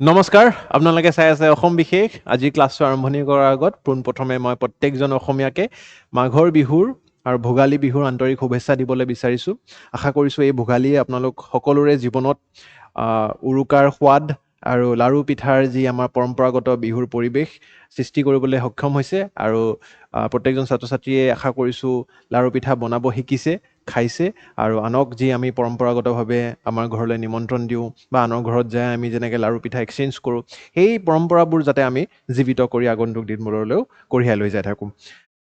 নমস্কাৰ আপোনালোকে চাই আছে অসম বিশেষ আজি ক্লাছটো আৰম্ভণি কৰাৰ আগত পোনপ্ৰথমে মই প্ৰত্যেকজন অসমীয়াকে মাঘৰ বিহুৰ আৰু ভোগালী বিহুৰ আন্তৰিক শুভেচ্ছা দিবলৈ বিচাৰিছোঁ আশা কৰিছোঁ এই ভোগালীয়ে আপোনালোক সকলোৰে জীৱনত উৰুকাৰ সোৱাদ আৰু লাৰু পিঠাৰ যি আমাৰ পৰম্পৰাগত বিহুৰ পৰিৱেশ সৃষ্টি কৰিবলৈ সক্ষম হৈছে আৰু প্ৰত্যেকজন ছাত্ৰ ছাত্ৰীয়ে আশা কৰিছোঁ লাৰু পিঠা বনাব শিকিছে খাইছে আৰু আনক যি আমি পৰম্পৰাগতভাৱে আমাৰ ঘৰলৈ নিমন্ত্ৰণ দিওঁ বা আনৰ ঘৰত যায় আমি যেনেকৈ লাৰু পিঠা এক্সচেঞ্জ কৰোঁ সেই পৰম্পৰাবোৰ যাতে আমি জীৱিত কৰি আগন্তুক দিনবোৰলৈও কঢ়িয়াই লৈ যাই থাকোঁ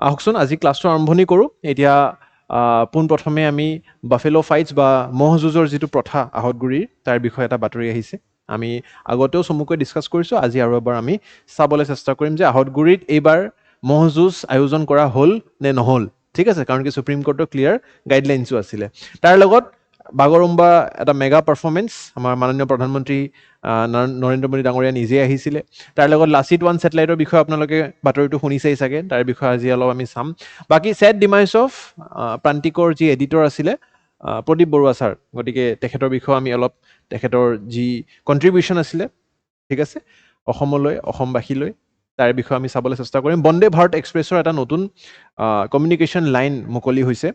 আহকচোন আজি ক্লাছটো আৰম্ভণি কৰোঁ এতিয়া পোনপ্ৰথমে আমি বাফেলো ফাইটছ বা ম'হ যুঁজৰ যিটো প্ৰথা আহতগুৰিৰ তাৰ বিষয়ে এটা বাতৰি আহিছে আমি আগতেও চমুকৈ ডিছকাছ কৰিছোঁ আজি আৰু এবাৰ আমি চাবলৈ চেষ্টা কৰিম যে আহতগুৰিত এইবাৰ ম'হ যুঁজ আয়োজন কৰা হ'ল নে নহ'ল ঠিক আছে কাৰণ কি সুপ্ৰিম কোৰ্টৰ ক্লিয়াৰ গাইডলাইনছো আছিলে তাৰ লগত বাগৰুম্বা এটা মেগা পাৰফৰ্মেঞ্চ আমাৰ মাননীয় প্ৰধানমন্ত্ৰী নৰেন্দ্ৰ মোদী ডাঙৰীয়া নিজে আহিছিলে তাৰ লগত লাচিত ওৱান ছেটেলাইটৰ বিষয়ে আপোনালোকে বাতৰিটো শুনিছেই চাগে তাৰ বিষয়ে আজি অলপ আমি চাম বাকী ছেড ডিমাইজ অফ প্ৰান্তিকৰ যি এডিটৰ আছিলে প্ৰদীপ বৰুৱা ছাৰ গতিকে তেখেতৰ বিষয়ে আমি অলপ তেখেতৰ যি কণ্ট্ৰিবিউশ্যন আছিলে ঠিক আছে অসমলৈ অসমবাসীলৈ তাৰ বিষয়ে আমি চাবলৈ চেষ্টা কৰিম বন্দে ভাৰত এক্সপ্ৰেছৰ এটা নতুন কমিউনিকেশ্যন লাইন মুকলি হৈছে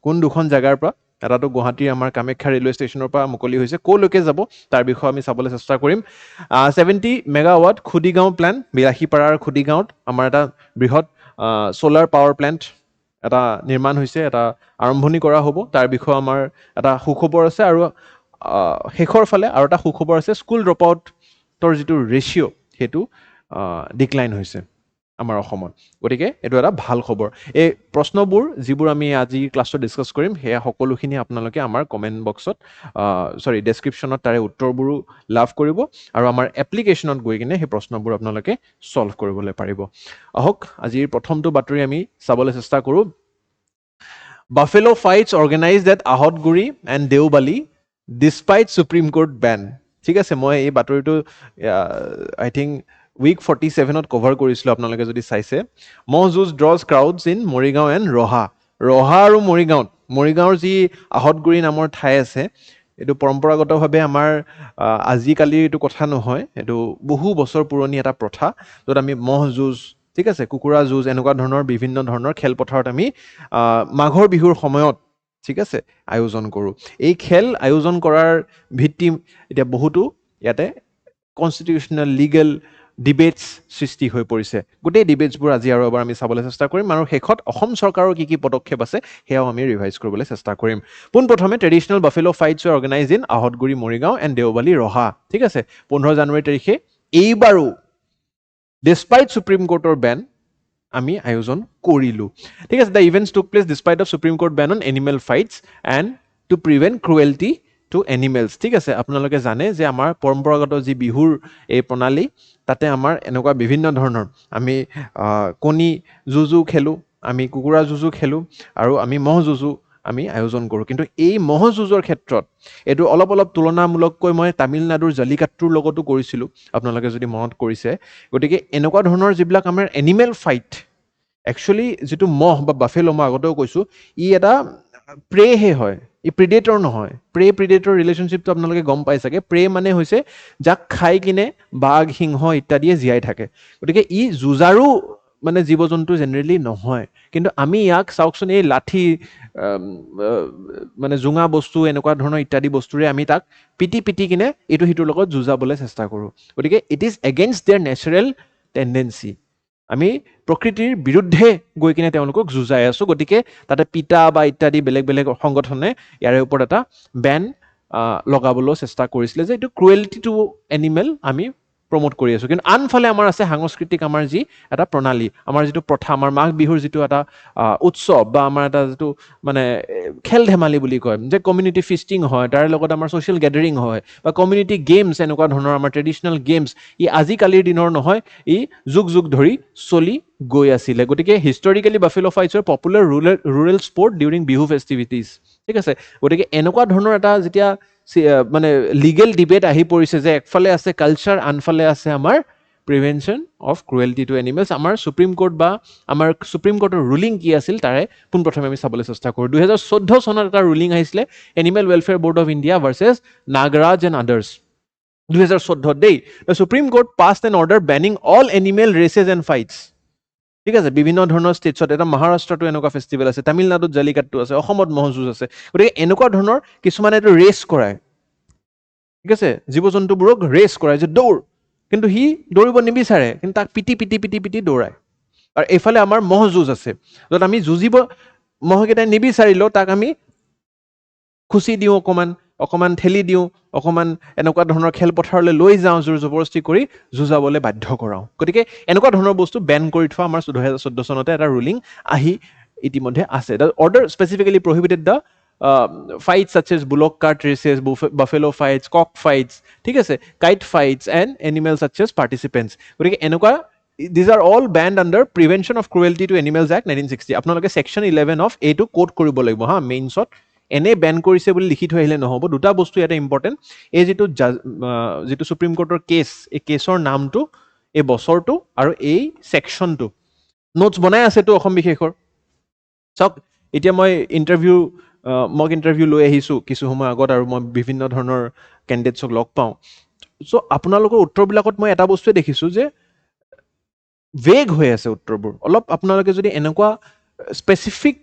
কোন দুখন জেগাৰ পৰা এটাতো গুৱাহাটীৰ আমাৰ কামাখ্যা ৰেলৱে ষ্টেচনৰ পৰা মুকলি হৈছে ক'লৈকে যাব তাৰ বিষয়ে আমি চাবলৈ চেষ্টা কৰিম 70 মেগাৱাট খুদিগাঁও প্লেন বিলাসীপাৰাৰ খুদিগাঁৱত আমাৰ এটা বৃহৎ ছ'লাৰ পাৱাৰ প্লেণ্ট এটা নিৰ্মাণ হৈছে এটা আৰম্ভণি কৰা হ'ব তাৰ বিষয়ে আমাৰ এটা সুখবৰ আছে আৰু শেষৰ ফালে আৰু এটা সুখবৰ আছে স্কুল ড্ৰপ আউটৰ যিটো ৰেচিঅ' সেইটো ডিক্লাইন হৈছে আমাৰ অসমত গতিকে এইটো এটা ভাল খবৰ এই প্ৰশ্নবোৰ যিবোৰ আমি আজি ক্লাছত ডিছকাছ কৰিম সেয়া সকলোখিনি আপোনালোকে আমাৰ কমেণ্ট বক্সত ডেছক্ৰিপশ্যনত তাৰে উত্তৰবোৰো লাভ কৰিব আৰু আমাৰ এপ্লিকেশ্যনত গৈ কিনে সেই প্ৰশ্নবোৰ আপোনালোকে ছল্ভ কৰিবলৈ পাৰিব আহক আজিৰ প্ৰথমটো বাতৰি আমি চাবলৈ চেষ্টা কৰোঁ buffalo fights organised at Ahatguri and Deobali despite Supreme Court ban ঠিক আছে মই এই বাতৰিটো আই থিংক উইক 47ত কভাৰ কৰিছিলোঁ আপোনালোকে যদি চাইছে ম'হ যুঁজ draws crowds in Morigaon and Raha আৰু মৰিগাঁৱৰ যি আহতগুৰি নামৰ ঠাই আছে এইটো পৰম্পৰাগতভাৱে আমাৰ আজিকালিৰ এইটো কথা নহয় এইটো বহু বছৰ পুৰণি এটা প্ৰথা য'ত আমি ম'হ যুঁজ ঠিক আছে কুকুৰা যুঁজ এনেকুৱা ধৰণৰ বিভিন্ন ধৰণৰ খেলপথাৰত আমি মাঘৰ বিহুৰ সময়ত ঠিক আছে আয়োজন কৰোঁ এই খেল আয়োজন কৰাৰ ভিত্তি এতিয়া বহুতো ইয়াতে কনষ্টিটিউশ্যনেল লিগেল ডিবেটছ সৃষ্টি হৈ পৰিছে গোটেই ডিবেটছবোৰ আজি আৰু এবাৰ আমি চাবলৈ চেষ্টা কৰিম আৰু শেষত অসম চৰকাৰৰ কি পদক্ষেপ আছে সেয়াও আমি ৰিভাইজ কৰিবলৈ চেষ্টা কৰিম পোনপ্ৰথমে traditional buffalo fights organise in Ahatguri Morigaon and Deobali Raha ঠিক আছে 15 জানুৱাৰী তাৰিখে এইবাৰো ডিছপাইট সুপ্ৰিম কোৰ্টৰ বেন আমি আয়োজন কৰিলোঁ ঠিক আছে the events took place despite of Supreme Court ban on animal fights and to prevent cruelty to animals ঠিক আছে আপোনালোকে জানে যে আমাৰ পৰম্পৰাগত যি বিহুৰ এই প্ৰণালী তাতে আমাৰ এনেকুৱা বিভিন্ন ধৰণৰ আমি কণী যুঁজো খেলোঁ আমি কুকুৰা যুঁজো খেলোঁ আৰু আমি ম'হ যুঁজো আমি আয়োজন কৰোঁ কিন্তু এই ম'হ যুঁজৰ ক্ষেত্ৰত এইটো অলপ তুলনামূলককৈ মই তামিলনাডুৰ জালিকাট্টুৰ লগতো কৰিছিলোঁ আপোনালোকে যদি মনত কৰিছে গতিকে এনেকুৱা ধৰণৰ যিবিলাক আমাৰ এনিমেল ফাইট একচুৱেলি যিটো ম'হ বা বাফেলো মই আগতেও কৈছোঁ ই এটা প্ৰেহে হয় ই প্ৰিডেটৰ নহয় প্ৰিডেটৰ ৰিলেশ্যনশ্বিপটো আপোনালোকে গম পাই চাগে প্ৰে মানে হৈছে যাক খাই কিনে বাঘ সিংহ ইত্যাদিয়ে জীয়াই থাকে গতিকে ই যুঁজাৰু মানে জীৱ জন্তু জেনেৰেলি নহয় কিন্তু আমি ইয়াক চাওকচোন এই লাঠি মানে জোঙা বস্তু এনেকুৱা ধৰণৰ ইত্যাদি বস্তুৰে আমি তাক পিটি কিনে এইটো সিটোৰ লগত যুঁজাবলৈ চেষ্টা কৰোঁ গতিকে it is against their natural tendency আমি প্ৰকৃতিৰ বিৰুদ্ধে গৈ কিনে তেওঁলোকক যুঁজাই আছোঁ গতিকে তাতে পিতা বা ইত্যাদি বেলেগ সংগঠনে ইয়াৰে ওপৰত এটা বেন লগাবলৈ চেষ্টা কৰিছিলে যে এইটো ক্ৰুৱেল্টি টু এনিমেল আমি প্ৰমোট কৰি আছোঁ কিন্তু আনফালে আমাৰ আছে সাংস্কৃতিক আমাৰ যি এটা প্ৰণালী আমাৰ যিটো প্ৰথা আমাৰ মাঘ বিহুৰ যিটো এটা উৎসৱ বা আমাৰ এটা যিটো মানে খেল ধেমালি বুলি কয় যে কমিউনিটি ফিষ্টিং হয় তাৰ লগত আমাৰ ছ'চিয়েল গেডাৰিং হয় বা কমিউনিটি গেমছ এনেকুৱা ধৰণৰ আমাৰ ট্ৰেডিশ্যনেল গেমছ ই আজিকালিৰ দিনৰ নহয় ই যুগ ধৰি চলি গৈ আছিলে গতিকে হিষ্টৰিকেলি বাফেলো ফাইটছৰ popular rural sport during Bihu festivities ঠিক আছে গতিকে এনেকুৱা ধৰণৰ এটা যেতিয়া মানে লিগেল ডিবেট আহি পৰিছে যে একফালে আছে কালচাৰ আনফালে আছে আমাৰ prevention of cruelty to animals আমাৰ সুপ্ৰিম কোৰ্ট বা আমাৰ সুপ্ৰিম কোৰ্টৰ ৰুলিং কি আছিল তাৰে পোনপ্ৰথমে আমি চাবলৈ চেষ্টা কৰোঁ 2014 চনত এটা ৰুলিং আহিছিলে animal welfare board of India versus Nagraj and others 2014 দেই the Supreme Court passed an order banning all animal races and fights ঠিক আছে বিভিন্ন ধৰণৰ ষ্টেটছত এটা মহাৰাষ্ট্ৰটো এনেকুৱা ফেষ্টিভেল আছে তামিলনাডুত জালিকাট্টু আছে অসমত ম'হ যুঁজ আছে গতিকে এনেকুৱা ধৰণৰ কিছুমানে এইটো ৰেচ কৰায় ঠিক আছে জীৱ জন্তুবোৰক ৰেচ কৰায় যে দৌৰ কিন্তু সি দৌৰিব নিবিচাৰে কিন্তু তাক পিটি পিটি পিটি পিটি দৌৰায় আৰু এইফালে আমাৰ ম'হ যুঁজ আছে য'ত আমি যুঁজিব ম'হকেইটাই নিবিচাৰিলেও তাক আমি খুচি দিওঁ অকণমান ঠেলি দিওঁ অকণমান এনেকুৱা ধৰণৰ খেলপথাৰলৈ লৈ যাওঁ জোৰ জবৰদস্তি কৰি যুঁজাবলৈ বাধ্য কৰাওঁ গতিকে এনেকুৱা ধৰণৰ বস্তু বেন কৰি থোৱা আমাৰ 2014 চনতে এটা ৰুলিং আহি ইতিমধ্যে আছে the order specifically প্ৰহিবিটেড the fights such as bullock cart races, buffalo fights, cock fights, ঠিক আছে kite fights and animals such as participants গতিকে এনেকুৱা these are all banned under Prevention of Cruelty to Animals Act 1960 আপোনালোকে section 11 of এইটো code কৰিব লাগিব হা মেইনছত এনে বেন কৰিছে বুলি লিখি থৈ আহিলে নহ'ব দুটা বস্তু ইয়াতে ইম্পৰ্টেণ্ট এই যিটো সুপ্ৰিম কোৰ্টৰ কেছ এই কেছৰ নামটো এই বছৰটো আৰু এই ছেকশ্যনটো নোটছ বনাই আছেতো অসম বিশেষৰ চাওক এতিয়া মই মক ইণ্টাৰভিউ লৈ আহিছোঁ কিছু সময় আগত আৰু মই বিভিন্ন ধৰণৰ কেণ্ডিডেটছক লগ পাওঁ চ' আপোনালোকৰ উত্তৰবিলাকত মই এটা বস্তুৱে দেখিছোঁ যে ভেগ হৈ আছে উত্তৰবোৰ অলপ আপোনালোকে যদি এনেকুৱা স্পেচিফিক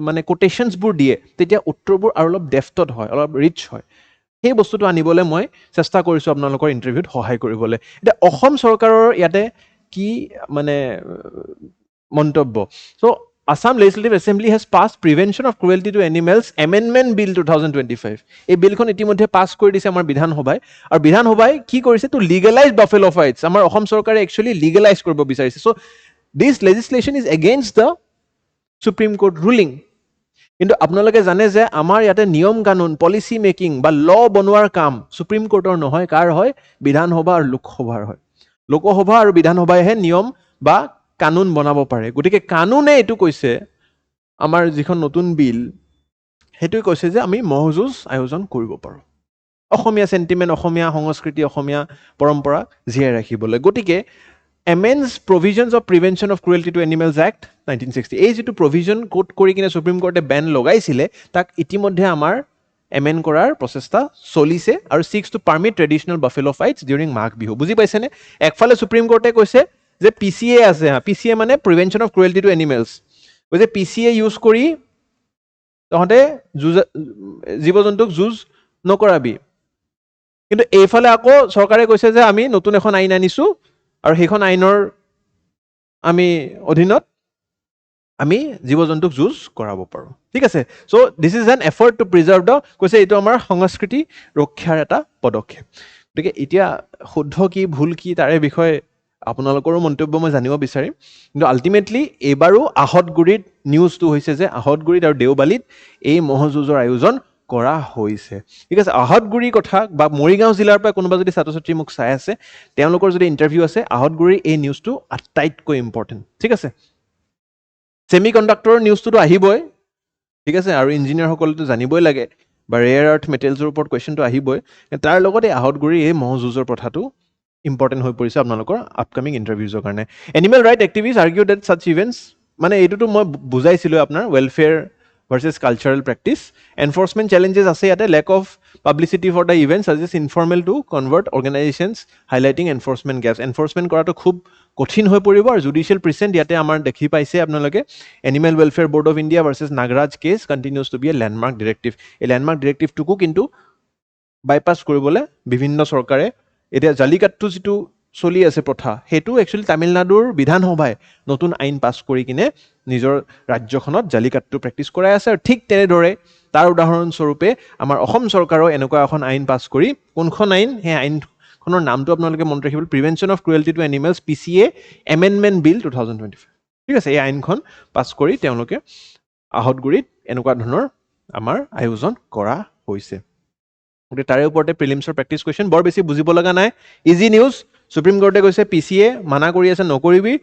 মানে কোটেশ্যনছবোৰ দিয়ে তেতিয়া উত্তৰবোৰ আৰু অলপ ডেফটত হয় অলপ ৰিচ হয় সেই বস্তুটো আনিবলৈ মই চেষ্টা কৰিছোঁ আপোনালোকৰ ইণ্টাৰভিউত সহায় কৰিবলৈ এতিয়া অসম চৰকাৰৰ ইয়াতে কি মানে মন্তব্য চ' Assam Legislative Assembly has passed Prevention of Cruelty to Animals Amendment Bill 2025 এই বিলখন ইতিমধ্যে পাছ কৰি দিছে আমাৰ বিধানসভাই আৰু বিধানসভাই কি কৰিছে টু লিগেলাইজ বাফেলো ফাইটছ আমাৰ অসম চৰকাৰে একচুৱেলি লিগেলাইজ কৰিব বিচাৰিছে so' this legislation is against the Supreme Court ruling কিন্তু আপোনালোকে জানে যে আমাৰ ইয়াতে নিয়ম কানুন পলিচি মেকিং বা ল বনোৱাৰ কাম সুপ্ৰিম কোৰ্টৰ নহয় কাৰ হয় বিধানসভা আৰু লোকসভাৰ হয় লোকসভা আৰু বিধানসভাইহে নিয়ম বা কানুন বনাব পাৰে গতিকে কানুনে এইটো কৈছে আমাৰ যিখন নতুন বিল সেইটোৱে কৈছে যে আমি ম'হ যুঁজ আয়োজন কৰিব পাৰোঁ অসমীয়া চেণ্টিমেণ্ট অসমীয়া সংস্কৃতি অসমীয়া পৰম্পৰা জীয়াই ৰাখিবলৈ গতিকে amends provisions of Prevention of Cruelty to Animals Act 1960 এই যিটো প্ৰভিজন কোট কৰি কিনে সুপ্ৰিম কোৰ্টে বেন লগাইছিলে তাক ইতিমধ্যে আমাৰ এমেণ্ড কৰাৰ প্ৰচেষ্টা চলিছে আৰু seeks to permit traditional buffalo fights during Magh Bihu বুজি পাইছেনে একফালে সুপ্ৰিম কোৰ্টে কৈছে যে PCA আছে PCA মানে Prevention of Cruelty to Animals কৈছে PCA ইউজ কৰি তহঁতে জীৱ জন্তুক যুঁজ নকৰাবি কিন্তু এইফালে আকৌ চৰকাৰে কৈছে যে আমি নতুন এখন আইন আনিছোঁ আৰু সেইখন আইনৰ আমি অধীনত আমি জীৱ জন্তুক যুঁজ কৰাব পাৰোঁ ঠিক আছে so' this is an effort to preserve the কৈছে এইটো আমাৰ সংস্কৃতি ৰক্ষাৰ এটা পদক্ষেপ গতিকে এতিয়া শুদ্ধ কি ভুল কি তাৰে বিষয়ে আপোনালোকৰো মন্তব্য মই জানিব বিচাৰিম কিন্তু আল্টিমেটলি এইবাৰো আহতগুৰিত নিউজটো হৈছে যে আহতগুৰিত আৰু দেওবালিত এই ম'হ যুঁজৰ আয়োজন কৰা হৈছে ঠিক আছে আহতগুৰিৰ কথা বা মৰিগাঁও জিলাৰ পৰা কোনোবা যদি ছাত্ৰ ছাত্ৰী মোক চাই আছে তেওঁলোকৰ যদি ইণ্টাৰভিউ আছে আহতগুৰিৰ এই নিউজটো আটাইতকৈ ইম্পৰ্টেণ্ট ঠিক আছে ছেমি কণ্ডাক্টৰৰ নিউজটোতো আহিবই ঠিক আছে আৰু ইঞ্জিনিয়াৰসকলেতো জানিবই লাগে বা ৰেয়াৰ আৰ্থ মেটেৰিয়েলছৰ ওপৰত কুৱেশ্যনটো আহিবই তাৰ লগতে আহতগুৰিৰ এই ম'হ যুঁজৰ কথাটো ইম্পৰ্টেণ্ট হৈ পৰিছে আপোনালোকৰ আপকামিং ইণ্টাৰভিউজৰ কাৰণে animal right activist argue that such events মানে এইটোতো মই বুজাইছিলোঁ আপোনাৰ welfare versus cultural practice. Enforcement challenges আছে ইয়াতে lack of publicity for the event suggests informal to convert organizations highlighting enforcement gaps. Enforcement কৰাটো খুব কঠিন হৈ পৰিব আৰু judicial precedent ইয়াতে আমাৰ দেখি পাইছে আপোনালোকে Animal Welfare Board of India versus Nagraj case continues to be a landmark directive. এই landmark directive টুকু কিন্তু বাইপাছ কৰিবলৈ বিভিন্ন চৰকাৰে এতিয়া জালিকাট্টু যিটো চলি আছে প্ৰথা সেইটো একচুৱেলি তামিলনাডুৰ বিধানসভাই নতুন আইন পাছ কৰি কিনে নিজৰ ৰাজ্যখনত জালিকাট্টু প্ৰেক্টিছ কৰাই আছে আৰু ঠিক তেনেদৰে তাৰ উদাহৰণস্বৰূপে আমাৰ অসম চৰকাৰেও এনেকুৱা এখন আইন পাছ কৰি কোনখন আইন সেই আইনখনৰ নামটো আপোনালোকে মনত ৰাখিব prevention of cruelty to animals PCA amendment bill 2025 ঠিক আছে এই আইনখন পাছ কৰি তেওঁলোকে আহতগুৰিত এনেকুৱা ধৰণৰ আমাৰ আয়োজন কৰা হৈছে গতিকে তাৰে ওপৰতে প্ৰিলিমছৰ প্ৰেক্টিছ কুৱেশ্যন বৰ বেছি বুজিব লগা নাই ইজি নিউজ সুপ্ৰিম কোৰ্টে কৈছে PCA মানা কৰি আছে নকৰিবি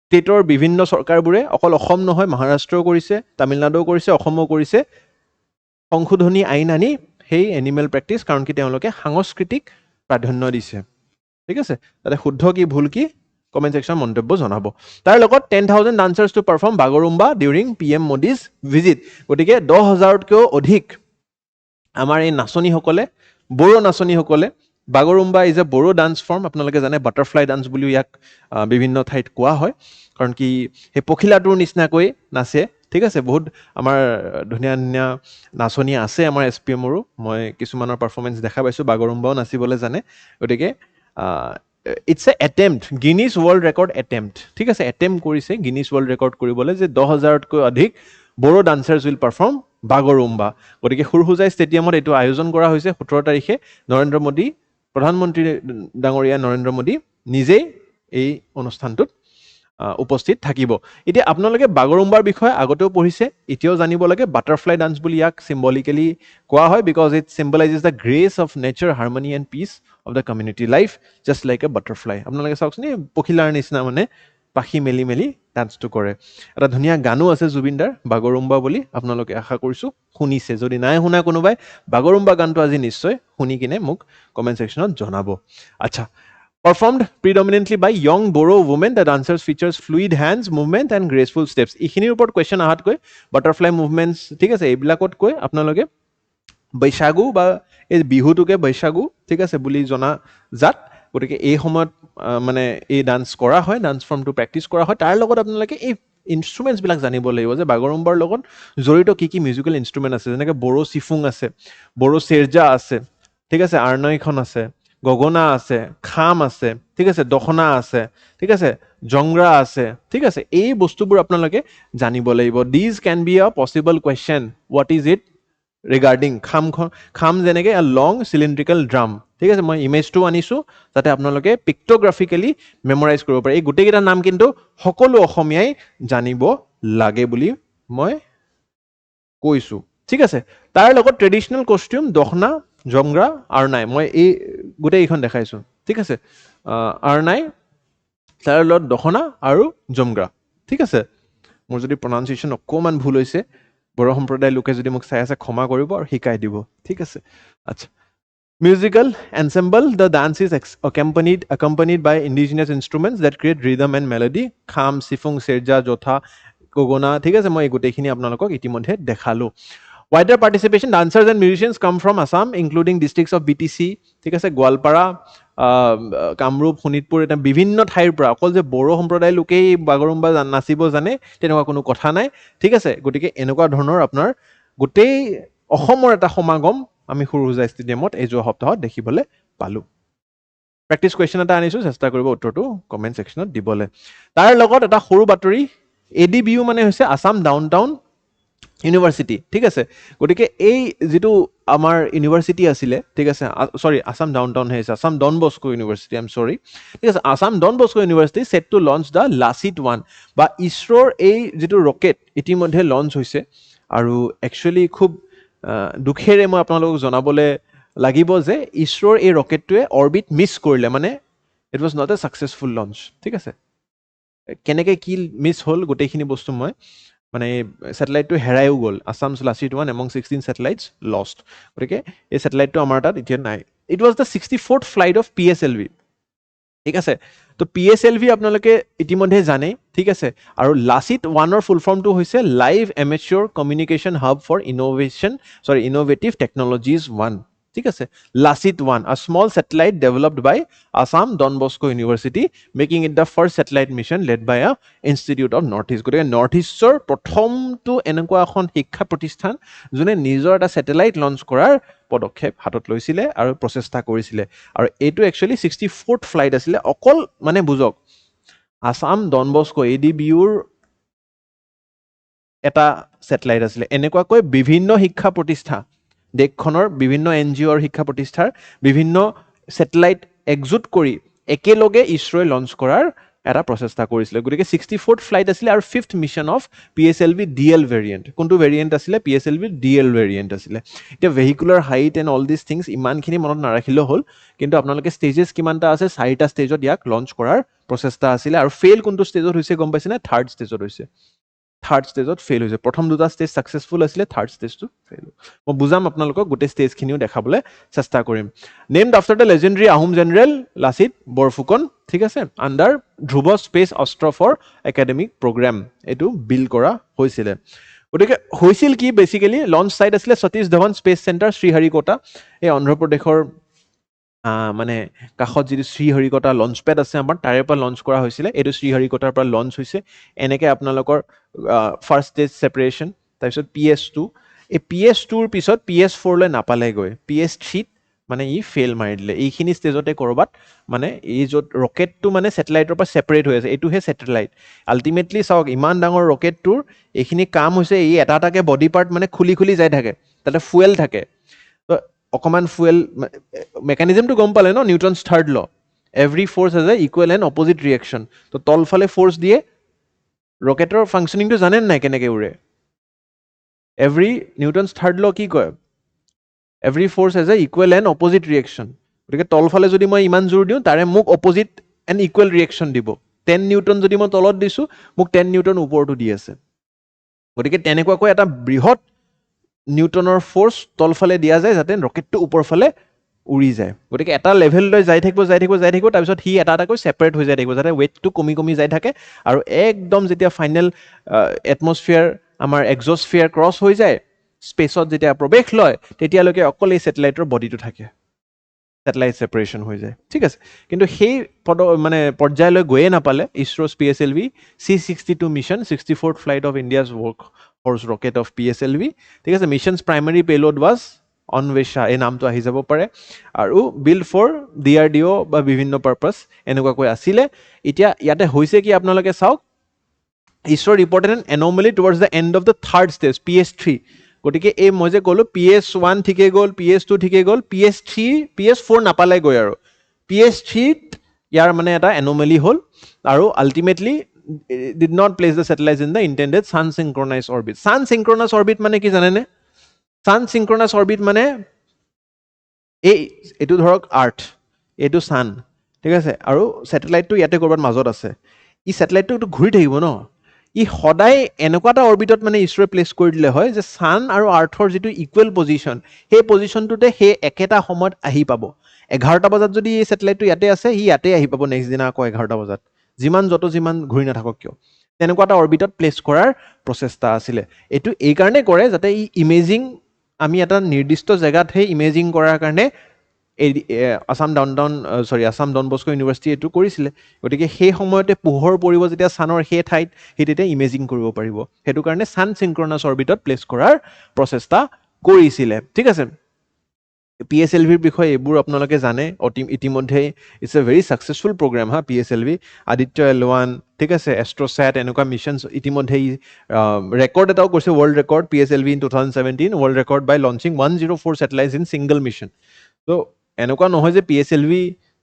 ষ্টেটৰ বিভিন্ন চৰকাৰবোৰে অকল অসম নহয় মহাৰাষ্ট্ৰও কৰিছে তামিলনাডুও কৰিছে অসমো কৰিছে সংশোধনী আইন আনি সেই এনিমেল প্ৰেক্টিছ কাৰণ কি তেওঁলোকে সাংস্কৃতিক প্ৰাধান্য দিছে ঠিক আছে তাতে শুদ্ধ কি ভুল কি কমেণ্ট ছেকশ্যন মন্তব্য জনাব তাৰ লগত 10,000 dancers to perform Bagurumba during PM Modi's visit গতিকে 10,000তকৈও অধিক আমাৰ এই নাচনীসকলে বড়ো নাচনীসকলে Bagurumba is a Bodo dance form আপোনালোকে জানে বাটাৰফ্লাই ডান্স বুলিও ইয়াক বিভিন্ন ঠাইত কোৱা হয় কাৰণ কি সেই পখিলাটোৰ নিচিনাকৈ নাচে ঠিক আছে বহুত আমাৰ ধুনীয়া ধুনীয়া নাচনি আছে আমাৰ এছ পি এমৰো মই কিছুমানৰ পাৰফৰ্মেঞ্চ দেখা পাইছোঁ বাগৰুম্বাও নাচিবলৈ জানে গতিকে it's a attempt Guinness world record attempt ঠিক আছে এটেম্প্ট কৰিছে গিনিজ ৱৰ্ল্ড ৰেকৰ্ড কৰিবলৈ যে 10,000তকৈ অধিক বড়ো ডান্সাৰ্ছ উইল পাৰফৰ্ম বাগৰুম্বা গতিকে সুৰসুজাই ষ্টেডিয়ামত এইটো আয়োজন কৰা হৈছে 17 তাৰিখে নৰেন্দ্ৰ মোদী প্ৰধানমন্ত্ৰী ডাঙৰীয়া নৰেন্দ্ৰ মোদী নিজেই এই অনুষ্ঠানটোত উপস্থিত থাকিব এতিয়া আপোনালোকে বাগৰুম্বাৰ বিষয়ে আগতেও পঢ়িছে এতিয়াও জানিব লাগে বাটাৰফ্লাই ডান্স বুলি ইয়াক চিম্বলিকেলি কোৱা হয় because it symbolises the grace of nature harmony and peace of the community life just like a butterfly আপোনালোকে চাওকচোন এই পখিলাৰ নিচিনা মানে পাখি মেলি মেলি ডান্সটো কৰে এটা ধুনীয়া গানো আছে জুবিনদাৰ বাগৰুম্বা বুলি আপোনালোকে আশা কৰিছোঁ শুনিছে যদি নাই শুনা কোনোবাই বাগৰুম্বা গানটো আজি নিশ্চয় শুনি কিনে মোক কমেণ্ট ছেকশ্যনত জনাব আচ্ছা Performed predominantly by young Boro women, the dancers features fluid hands, movement and graceful steps. এইখিনিৰ ওপৰত কুৱেশ্যন আহাত কৈ বাটাৰফ্লাই মুভমেণ্টছ ঠিক আছে এইবিলাকত কৈ আপোনালোকে বৈশাগু বা এই বিহুটোকে বৈশাগু ঠিক আছে বুলি জনা জাত গতিকে এই সময়ত মানে এই ডান্স কৰা হয় ডান্স ফৰ্মটো প্ৰেক্টিছ কৰা হয় তাৰ লগত আপোনালোকে এই ইনষ্ট্ৰুমেণ্টছবিলাক জানিব লাগিব যে বাগৰুম্বাৰ লগত জড়িত কি কি মিউজিকেল ইনষ্ট্ৰুমেণ্ট আছে যেনেকৈ বড়ো চিফুং আছে বড়ো চেৰজা আছে ঠিক আছে আৰ্নৈখন আছে গগনা আছে খাম আছে ঠিক আছে দখনা আছে ঠিক আছে জংৰা আছে ঠিক আছে এই বস্তুবোৰ আপোনালোকে জানিব লাগিব these can be a possible question what is it regarding খাম যেনেকৈ এ লং চিলিণ্ড্ৰিকেল ড্ৰাম ঠিক আছে মই ইমেজটো আনিছোঁ যাতে আপোনালোকে পিক্টোগ্ৰাফিকেলি মেমৰাইজ কৰিব পাৰে এই গোটেইকেইটা নাম কিন্তু সকলো অসমীয়াই জানিব লাগে বুলি মই কৈছোঁ ঠিক আছে তাৰ লগত ট্ৰেডিশ্যনেল কষ্টিউম দখনা জংৰা আৰ্নাই মই এই গোটেইকেইখন দেখাইছোঁ ঠিক আছে আৰ্নাই তাৰ লগত দখনা আৰু জমগ্ৰা ঠিক আছে মোৰ যদি প্ৰনাউন্সিয়েশ্যন অকণমান ভুল হৈছে বড়ো সম্প্ৰদায়ৰ লোকে যদি মোক চাই আছে ক্ষমা কৰিব আৰু শিকাই দিব ঠিক আছে আচ্ছা Musical ensemble, the dance is accompanied by indigenous instruments that create rhythm and melody. Kham, sifung, serja, jotha, kogona. ঠিক আছে মই এই গোটেইখিনি আপোনালোকক ইতিমধ্যে দেখালো Wider participation, dancers and musicians come from Assam, including districts of BTC, ঠিক আছে গোৱালপাৰা কামৰূপ শোণিতপুৰ এটা বিভিন্ন ঠাইৰ পৰা অকল যে বড়ো সম্প্ৰদায়ৰ লোকেই বাগৰুম্বা নাচিব জানে তেনেকুৱা কোনো কথা নাই ঠিক আছে গতিকে এনেকুৱা ধৰণৰ আপোনাৰ গোটেই অসমৰ এটা সমাগম আমি সুৰসুজা ষ্টেডিয়ামত এই যোৱা সপ্তাহত দেখিবলৈ পালোঁ প্ৰেক্টিছ কুৱেশ্যন এটা আনিছোঁ চেষ্টা কৰিব উত্তৰটো কমেণ্ট ছেকশ্যনত দিবলৈ তাৰ লগত এটা সৰু বাতৰি ADBU মানে হৈছে আছাম ডাউন টাউন ইউনিভাৰ্চিটি ঠিক আছে গতিকে এই যিটো আমাৰ ইউনিভাৰ্চিটি আছিলে ঠিক আছে চৰি আছাম ডাউন টাউন হৈছে Assam Don Bosco university I am sorry ঠিক আছে Assam Don Bosco university set to launch the Lachit one বা ইছৰোৰ এই যিটো ৰকেট ইতিমধ্যে লঞ্চ হৈছে আৰু একচুৱেলি খুব দুখেৰে মই আপোনালোকক জনাবলৈ লাগিব যে ইছৰোৰ এই ৰকেটটোৱে অৰ্বিট মিছ কৰিলে মানে it was not a successful launch ঠিক আছে কেনেকৈ কি মিছ হ'ল গোটেইখিনি বস্তু মই মানে ছেটেলাইটটো হেৰাইও গ'ল Assam Lachit one among 16 satellites lost গতিকে এই ছেটেলাইটটো আমাৰ তাত এতিয়া নাই it was the 64th flight of PSLV ঠিক আছে তো PSLV আপোনালোকে ইতিমধ্যে জানে ঠিক আছে আৰু লাচিত ওৱানৰ ফুল ফৰ্মটো হৈছে live amateur communication hub for innovative technologies one ঠিক আছে Lachit one a small satellite developed by Assam Don Bosco University making it the first satellite mission led by a institute of north east গতিকে north ইষ্টৰ প্ৰথমটো এনেকুৱা এখন শিক্ষা প্ৰতিষ্ঠান যোনে নিজৰ এটা ছেটেলাইট লঞ্চ কৰাৰ পদক্ষেপ হাতত লৈছিলে আৰু প্ৰচেষ্টা কৰিছিলে আৰু এইটো একচুৱেলি 64th ফ্লাইট আছিলে অকল মানে বুজক আছাম ডন বস্কো ADBUৰ এটা ছেটেলাইট আছিলে এনেকুৱাকৈ বিভিন্ন শিক্ষা প্ৰতিষ্ঠান দেশখনৰ বিভিন্ন NGOৰ শিক্ষা প্ৰতিষ্ঠাৰ বিভিন্ন ছেটেলাইট একজুট কৰি একেলগে ইছৰোৱে লঞ্চ কৰাৰ এটা প্ৰচেষ্টা কৰিছিলে গতিকে 64th ফ্লাইট আছিলে আৰু 5th mission of PSLV DL variant কোনটো ভেৰিয়েণ্ট আছিলে PSLV DL ভেৰিয়েণ্ট আছিলে এতিয়া vehicular height and all this things ইমানখিনি মনত নাৰাখিলেও হ'ল কিন্তু আপোনালোকে ষ্টেজেছ কিমানটা আছে 4টা ষ্টেজত ইয়াক লঞ্চ কৰাৰ প্ৰচেষ্টা আছিলে আৰু ফেইল কোনটো ষ্টেজত হৈছে গম পাইছেনে থাৰ্ড ষ্টেজত হৈছে থাৰ্ড ষ্টেজত ফেইল হৈছে প্ৰথম দুটা ষ্টেজ ছাকচেছফুল আছিলে থাৰ্ড ষ্টেজটো ফেইল মই বুজাম আপোনালোকক গোটেই ষ্টেজখিনিও দেখাবলৈ চেষ্টা কৰিম named after the legendary Ahom general Lachit Borphukan ঠিক আছে under Dhruv space Astra for academic program এইটো বিল কৰা হৈছিলে গতিকে হৈছিল কি বেচিকেলি লঞ্চ চাইট আছিলে সতীশ ধাৱান স্পেচ চেণ্টাৰ শ্ৰীহাৰিকোটা এই অন্ধ্ৰপ্ৰদেশৰ মানে কাষত যিটো শ্ৰীহৰিকটা লঞ্চ পেড আছে আমাৰ তাৰে পৰা লঞ্চ কৰা হৈছিলে, এইটো শ্ৰীহৰিকটাৰ পৰা লঞ্চ হৈছে। এনেকৈ আপোনালোকৰ ফাৰ্ষ্ট ষ্টেজ ছেপাৰেশ্যন, তাৰপিছত PS2, এই PS2ৰ পিছত PS4লৈ নাপালেগৈ, PS3ত মানে ই ফেইল মাৰি দিলে। এইখিনি ষ্টেজতে ক'ৰবাত মানে এই য'ত ৰকেটটো মানে ছেটেলাইটৰ পৰা ছেপাৰেট হৈ আছে, এইটোহে ছেটেলাইট। আল্টিমেটলি চাওক, ইমান ডাঙৰ ৰকেটটোৰ এইখিনি কাম হৈছে ই এটা এটাকে বডি পাৰ্ট মানে খুলি খুলি যাই থাকে, তাতে ফুৱেল থাকে। তো অকণমান ফুৱেল মেকানিজমটো গম পালে ন, নিউটনছ থাৰ্ড ল, every force has a equal and opposite reaction. তো তলফালে ফ'ৰ্চ দিয়ে, ৰকেটৰ ফাংচনিংটো জানে নাই কেনেকৈ উৰে? এভৰি নিউটনছ থাৰ্ড ল কি কয়? Every force has a equal and opposite reaction. গতিকে তলফালে যদি মই ইমান জোৰ দিওঁ, তাৰে মোক অপজিট এণ্ড ইকুৱেল ৰিয়েকশ্যন দিব। 10 নিউটন যদি মই তলত দিছোঁ, মোক 10 নিউটন ওপৰতো দি আছে। গতিকে তেনেকুৱাকৈ এটা বৃহৎ নিউটনৰ ফ'ৰ্চ তলফালে দিয়া যায় যাতে ৰকেটটো ওপৰফালে উৰি যায়। গতিকে এটা লেভেললৈ যাই থাকিব, তাৰপিছত সি এটা এটাকৈ ছেপাৰেট হৈ যাই থাকিব, যাতে ৱেইটটো কমি কমি যাই থাকে। আৰু একদম যেতিয়া ফাইনেল এটমছফিয়াৰ, আমাৰ এক্সস্ফিয়াৰ ক্ৰছ হৈ যায়, স্পেচত যেতিয়া প্ৰৱেশ লয়, তেতিয়ালৈকে অকল এই ছেটেলাইটৰ বডিটো থাকে, ছেটেলাইট ছেপাৰেশ্যন হৈ যায়। ঠিক আছে, কিন্তু সেই মানে পৰ্যায়লৈ গৈয়ে নাপালে ISRO's PSLV C62 mission, 64th flight of India's workhorse rocket of PSLV। ঠিক আছে, mission's primary payload was Anvesha, এই নামটো আহি যাব পাৰে, আৰু বিল্ড ফৰ DRDO বা বিভিন্ন পাৰ্পাছ এনেকুৱাকৈ আছিলে। এতিয়া ইয়াতে হৈছে কি আপোনালোকে চাওক, ISRO reported an anomaly towards the end of the third stage, PS3। গতিকে এই মই যে ক'লোঁ PS1 ঠিকে গ'ল, PS2 ঠিকে গ'ল, PS4 নাপালেগৈ। আৰু PS3ত ইয়াৰ মানে এটা এন'মেলি হ'ল, আৰু ultimately did not place the satellites in the intended sun synchronized orbit. Sun synchronous orbit মানে কি জানেনে? Sun synchronous orbit মানে এইটো ধৰক আৰ্থ, এইটো ছান, ঠিক আছে, আৰু ছেটেলাইটটো ইয়াতে ক'ৰবাত মাজত আছে। ই ছেটেলাইটটো ঘূৰি থাকিব ন, ই সদায় এনেকুৱা এটা অৰ্বিটত মানে ইছৰোৱে প্লেচ কৰি দিলে হয় যে ছান আৰু আৰ্থৰ যিটো ইকুৱেল পজিশ্যন, সেই পজিশ্যনটোতে সেই একেটা সময়ত আহি পাব। 11টা বজাত যদি এই ছেটেলাইটটো ইয়াতে আছে, সি ইয়াতে আহি পাব নেক্সট দিনা আকৌ 11টা বজাত, যিমান ঘূৰি নাথাকক কিয়। তেনেকুৱা এটা অৰ্বিটত প্লেচ কৰাৰ প্ৰচেষ্টা আছিলে। এইটো এইকাৰণে কৰে যাতে ই ইমেজিং, আমি এটা নিৰ্দিষ্ট জেগাতহে ইমেজিং কৰাৰ কাৰণে আছাম ডন বস্কো ইউনিভাৰ্চিটি এইটো কৰিছিলে। গতিকে সেই সময়তে পোহৰ পৰিব যেতিয়া ছানৰ সেই ঠাইত, সি তেতিয়া ইমেজিং কৰিব পাৰিব। সেইটো কাৰণে ছান চিনক্ৰনাছ অৰ্বিটত প্লেচ কৰাৰ প্ৰচেষ্টা কৰিছিলে। ঠিক আছে, PSLVৰ বিষয়ে এইবোৰ আপোনালোকে জানে ইতিমধ্যে। It's a very successful program হা, PSLV, আদিত্য L1, ঠিক আছে, এষ্ট্ৰ'ছেট, এনেকুৱা মিছনছ ইতিমধ্যে ৰেকৰ্ড এটাও কৰিছে, world record PSLV in 2017, world record by launching 104 satellites in single mission. তো এনেকুৱা নহয় যে PSLV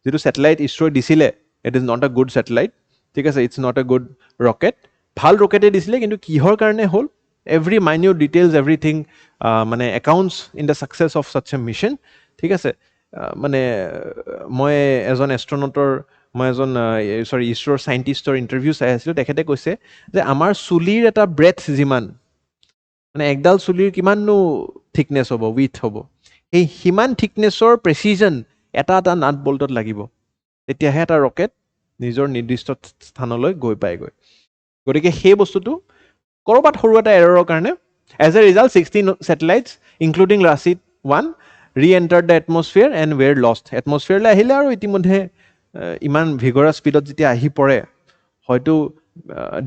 যিটো ছেটেলাইট ইছৰোই দিছিলে, it is not a good satellite, ঠিক আছে, it's not a good rocket. ভাল ৰকেটেই দিছিলে, কিন্তু কিহৰ কাৰণে হ'ল, এভৰি মাইনিউট ডিটেইলছ, এভৰিথিং মানে accounts in the success of such a mission. ঠিক আছে, মানে মই এজন এষ্ট্ৰনটৰ, ইছৰোৰ চাইণ্টিষ্টৰ ইণ্টাৰভিউ চাই আছিলোঁ। তেখেতে কৈছে যে আমাৰ চুলিৰ এটা ব্ৰেথ যিমান, মানে একডাল চুলিৰ কিমাননো থিকনেছ হ'ব, উইথ হ'ব, এই সিমান থিকনেছৰ প্ৰেচিজন এটা এটা নাট বল্টত লাগিব, তেতিয়াহে এটা ৰকেট নিজৰ নিৰ্দিষ্ট স্থানলৈ গৈ পায়গৈ। গতিকে সেই বস্তুটো ক'ৰবাত সৰু এটা এৰৰৰ কাৰণে, as a result 16 satellites including Rashid 1 re-entered the atmosphere and were lost. এটমছফিয়াৰলৈ আহিলে আৰু ইতিমধ্যে ইমান ভিগৰাছ স্পীডত যেতিয়া আহি পৰে, হয়তো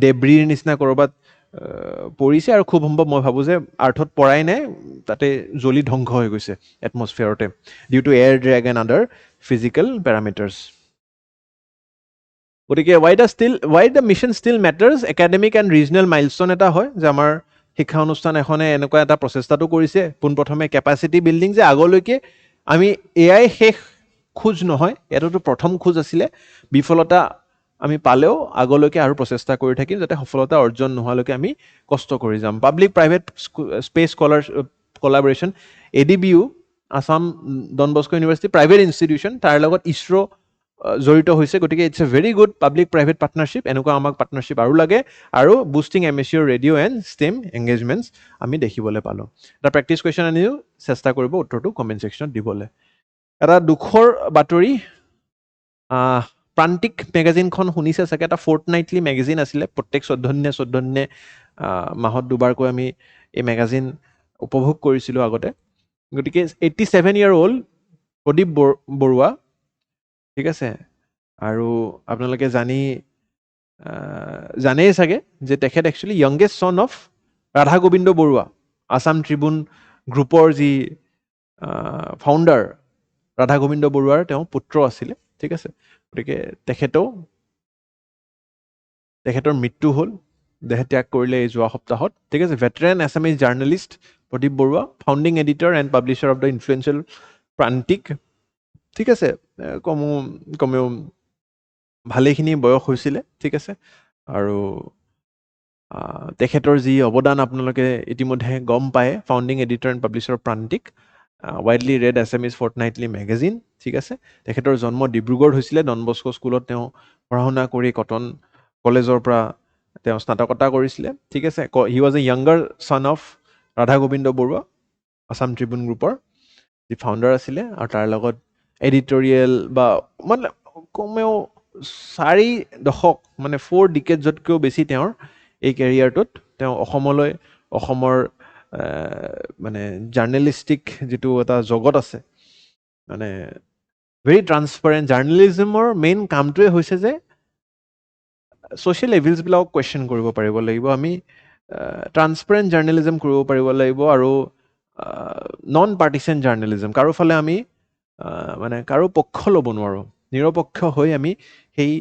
ডেব্ৰিৰ নিচিনা ক'ৰবাত পৰিছে, আৰু খুব সম্ভৱ মই ভাবোঁ যে আৰ্থত পৰাই নাই, তাতে জ্বলি ধ্বংস হৈ গৈছে এটমছফিয়াৰতে, due to air drag and other physical parameters. গতিকে why the mission still matters, academic and regional milestone এটা হয় যে আমাৰ শিক্ষা অনুষ্ঠান এখনে এনেকুৱা এটা প্ৰচেষ্টাটো কৰিছে, পোনপ্ৰথমে কেপাচিটি বিল্ডিং, যে আগলৈকে আমি এয়াই শেষ খোজ নহয়, এইটোতো প্ৰথম খোজ আছিলে। বিফলতা আমি পালেও আগলৈকে আৰু প্ৰচেষ্টা কৰি থাকিম, যাতে সফলতা অৰ্জন নোহোৱালৈকে আমি কষ্ট কৰি যাম। Public private space collaboration, ADBU, Assam Don Bosco university private institution, তাৰ লগত ইছৰো জড়িত হৈছে। গতিকে it's a very good public private partnership. এনেকুৱা আমাক পাৰ্টনাৰশ্বিপ আৰু লাগে, আৰু boosting amateur radio' and STEM engagements আমি দেখিবলৈ পালোঁ। এটা প্ৰেক্টিছ কুৱেশ্যন আনিও চেষ্টা কৰিব উত্তৰটো কমেণ্ট ছেকশ্যনত দিবলৈ। এটা দুখৰ বাতৰি, প্ৰান্তিক মেগাজিনখন শুনিছে চাগে, এটা ফৰ্টনাইটলি মেগাজিন আছিলে, প্ৰত্যেক 14 দিনে মাহত দুবাৰকৈ আমি এই মেগাজিন উপভোগ কৰিছিলোঁ আগতে। গতিকে 87 year old প্ৰদীপ বৰুৱা, ঠিক আছে। আৰু আপোনালোকে জানেই চাগে যে তেখেত একচুৱেলি য়ংগেষ্ট চন অফ ৰাধা গোবিন্দ বৰুৱা, আছাম ট্ৰিবিউন গ্ৰুপৰ যি ফাউণ্ডাৰ ৰাধা গোবিন্দ বৰুৱাৰ তেওঁ পুত্ৰ আছিলে, ঠিক আছে। গতিকে তেখেতৰ মৃত্যু হ'ল, দেহ ত্যাগ কৰিলে এই যোৱা সপ্তাহত, ঠিক আছে। Veteran Assamese journalist Pradip Baruah, founding editor and publisher of the influential Prantik, ঠিক আছে। কমেও ভালেখিনি বয়স হৈছিলে, ঠিক আছে। আৰু তেখেতৰ যি অৱদান আপোনালোকে ইতিমধ্যে গম পায়, founding editor and publisher of Prantik, widely read Assamese fortnightly magazine, ঠিক আছে। তেখেতৰ জন্ম ডিব্ৰুগড়ত হৈছিলে। ডন বস্কো স্কুলত তেওঁ পঢ়া শুনা কৰি কটন কলেজৰ পৰা তেওঁ স্নাতকতা কৰিছিলে, ঠিক আছে। He was a younger son of Radha Gobinda Baruah, Assam Tribune গ্ৰুপৰ যি ফাউণ্ডাৰ আছিলে, আৰু তাৰ লগত এডিটৰিয়েল বা মানে কমেও 4 দশক, মানে 4 ডিকেডছতকৈও বেছি তেওঁৰ এই কেৰিয়াৰটোত তেওঁ অসমৰ মানে জাৰ্নেলিষ্টিক যিটো এটা জগত আছে, মানে ভেৰি ট্ৰান্সপাৰেণ্ট জাৰ্নেলিজিমৰ মেইন কামটোৱে হৈছে যে ছ'চিয়েল এভিলছবিলাকক কুৱেশ্যন কৰিব পাৰিব লাগিব আমি, ট্ৰান্সপাৰেণ্ট জাৰ্নেলিজম কৰিব পাৰিব লাগিব, আৰু নন পাৰ্টিচেন জাৰ্নেলিজম, কাৰো ফালে আমি মানে কাৰো পক্ষ ল'ব নোৱাৰোঁ, নিৰপেক্ষ হৈ আমি সেই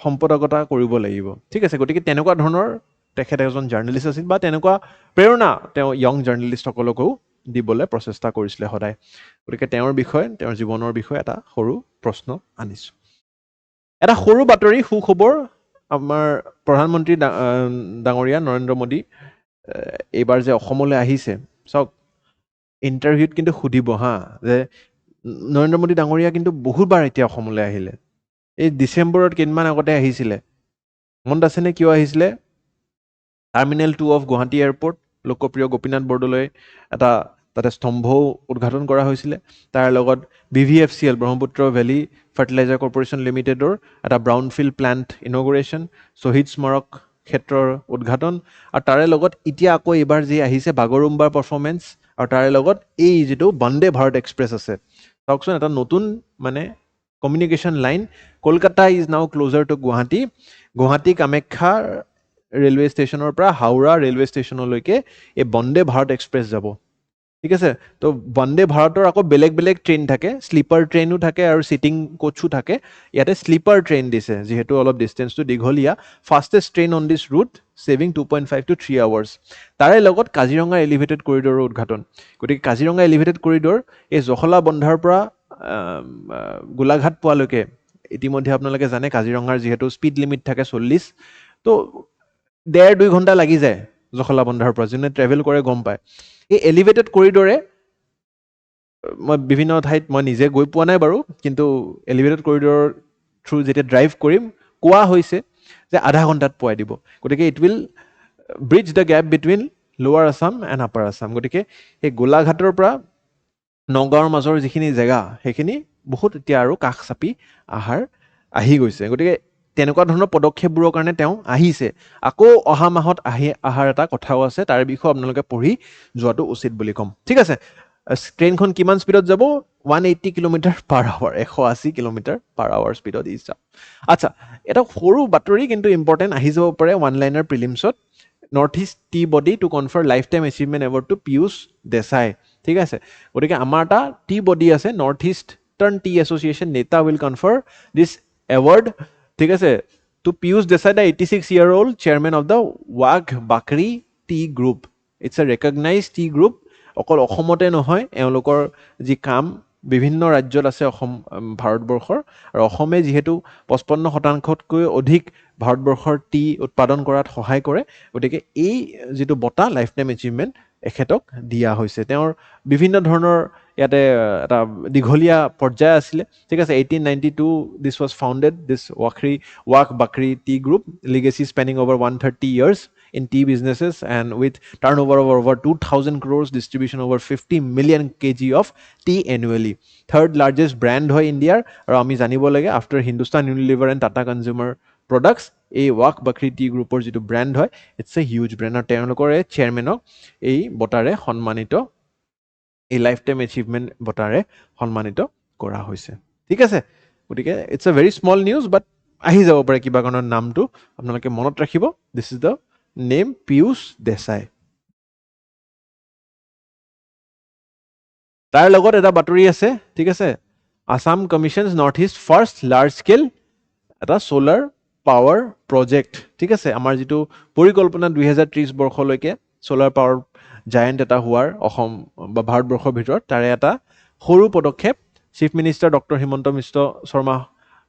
সম্পাদকতা কৰিব লাগিব, ঠিক আছে। গতিকে তেনেকুৱা ধৰণৰ তেখেত এজন জাৰ্নেলিষ্ট আছিল, বা তেনেকুৱা প্ৰেৰণা তেওঁ য়ং জাৰ্নেলিষ্টসকলকো দিবলৈ প্ৰচেষ্টা কৰিছিলে সদায়। গতিকে তেওঁৰ বিষয়ে, তেওঁৰ জীৱনৰ বিষয়ে এটা সৰু প্ৰশ্ন আনিছোঁ। এটা সৰু বাতৰি, সুখবৰ, আমাৰ প্ৰধানমন্ত্ৰী ডাঙৰীয়া নৰেন্দ্ৰ মোদী এইবাৰ যে অসমলৈ আহিছে, চাওক ইণ্টাৰভিউত কিন্তু সুধিব যে নৰেন্দ্ৰ মোদী ডাঙৰীয়া কিন্তু বহুতবাৰ এতিয়া অসমলৈ আহিলে। এই ডিচেম্বৰত কেইদিনমান আগতে আহিছিলে, মনত আছেনে কিয় আহিছিলে? টাৰ্মিনেল 2 অফ গুৱাহাটী এয়াৰপৰ্ট, লোকপ্ৰিয় গোপীনাথ বৰদলৈ এটা তাতে স্তম্ভও উদ্ঘাটন কৰা হৈছিলে। তাৰ লগত BVFCL, Brahmaputra valley fertilizer corporation লিমিটেডৰ এটা ব্ৰাউনফিল্ড প্লাণ্ট ইনগুৰেশ্যন, শ্বহীদ স্মাৰক ক্ষেত্ৰৰ উদ্ঘাটন, আৰু তাৰে লগত এতিয়া আকৌ এইবাৰ যি আহিছে বাগৰুম্বাৰ পাৰফৰ্মেঞ্চ, আৰু তাৰে লগত এই যিটো বন্দে ভাৰত এক্সপ্ৰেছ আছে, চাওকচোন, এটা নতুন মানে communication line. Kolkata is now closer to Guwahati Kamakhya railway ষ্টেচনৰ পৰা হাওৰা ৰেলৱে ষ্টেচনলৈকে এই বন্দে ভাৰত এক্সপ্ৰেছ যাব, ঠিক আছে। তো বন্দে ভাৰতৰ আকৌ বেলেগ বেলেগ ট্ৰেইন থাকে, শ্লিপাৰ ট্ৰেইনো থাকে আৰু চিটিং কোচো থাকে। ইয়াতে শ্লিপাৰ ট্ৰেইন দিছে, যিহেতু অলপ ডিষ্টেঞ্চটো দীঘলীয়া। Fastest train on this root, saving 2.5 to 3 hours। তাৰে লগত কাজিৰঙা এলিভেটেড কৰিডৰৰ উদ্ঘাটন। গতিকে কাজিৰঙা এলিভেটেড কৰিডৰ এই জখলা বন্ধাৰ পৰা গোলাঘাট পোৱালৈকে, ইতিমধ্যে আপোনালোকে জানে কাজিৰঙাৰ যিহেতু স্পীড লিমিট থাকে 40, তো 1.5-2 ঘণ্টা লাগি যায় জখলা বন্ধাৰ পৰা, যোনে ট্ৰেভেল কৰে গম পায়। এই এলিভেটেড কৰিডৰে মই বিভিন্ন ঠাইত মই নিজে গৈ পোৱা নাই বাৰু, কিন্তু এলিভেটেড কৰিডৰৰ থ্ৰু যেতিয়া ড্ৰাইভ কৰিম, কোৱা হৈছে যে আধা ঘণ্টাত পোৱাই দিব। গতিকে it will bridge the gap between লোৱাৰ আছাম এণ্ড আপাৰ আছাম। গতিকে এই গোলাঘাটৰ পৰা নগাঁৱৰ মাজৰ যিখিনি জেগা, সেইখিনি বহুত এতিয়া আৰু কাষ চাপি আহি গৈছে। গতিকে তেনেকুৱা ধৰণৰ পদক্ষেপবোৰৰ কাৰণে তেওঁ আহিছে। আকৌ অহা মাহত অহাৰ এটা কথাও আছে, তাৰ বিষয়ে আপোনালোকে পঢ়ি যোৱাটো উচিত বুলি ক'ম, ঠিক আছে। ট্ৰেইনখন কিমান স্পীডত যাব? 180 km/h, 180 km/h স্পীডত ই যাব। আচ্ছা, এটা সৰু বাতৰি কিন্তু ইম্পৰ্টেণ্ট আহি যাব পাৰে ওৱান লাইনাৰ প্ৰিলিমছত। North east tea body to confer life time achievement award to Piyush Desai, ঠিক আছে। গতিকে আমাৰ এটা টি বডি আছে, north eastern tea association NETA will confer this award, ঠিক আছে, to Piyush Desai, the 86-year-old chairman of the ৱাঘ Bakri tea group. It's a recognise tea group. অকল অসমতে নহয়, এওঁলোকৰ যি কাম বিভিন্ন ৰাজ্যত আছে ভাৰতবৰ্ষৰ, আৰু অসমে যিহেতু 55% অধিক ভাৰতবৰ্ষৰ টি উৎপাদন কৰাত সহায় কৰে, গতিকে এই যিটো বঁটা লাইফ টাইম এচিভমেণ্ট এখেতক দিয়া হৈছে। তেওঁৰ বিভিন্ন ধৰণৰ ইয়াতে এটা দীঘলীয়া পৰ্যায় আছিলে, ঠিক আছে। 1892 দিছ was founded, this ৱাঘ Bakri tea group, legacy spinning over 130 years in tea businesses and with turnover of over 2,000 crores, distribution over 50 million kg of tea annually. Third largest brand হয় ইণ্ডিয়াৰ, আৰু আমি জানিব লাগে after Hindustan Unilever and Tata consumer products, এই ৱাঘ Bakri T গ্ৰুপৰ যিটো brand হয়, ইটছ এ হিউজ ব্ৰেণ্ড, আৰু তেওঁলোকৰ চেয়াৰমেনক এই বঁটাৰে সন্মানিত এই লাইফ টাইম এচিভমেণ্ট বঁটাৰে সন্মানিত কৰা হৈছে ঠিক আছে গতিকে it's a very small news but আহি যাব পাৰে কিবা কাৰণত নামটো আপোনালোকে মনত ৰাখিব this is the name Piyush Desai তাৰ লগত এটা বাতৰি আছে ঠিক আছে Assam commissions north east first large scale এটা সোলাৰ পাৱাৰ প্ৰজেক্ট ঠিক আছে আমাৰ যিটো পৰিকল্পনা 2030 বৰ্ষলৈকে সোলাৰ পাৱাৰ জায়েণ্ট এটা হোৱাৰ অসম বা ভাৰতবৰ্ষৰ ভিতৰত তাৰে এটা সৰু পদক্ষেপ chief minister doctor Himanta Biswa Sarma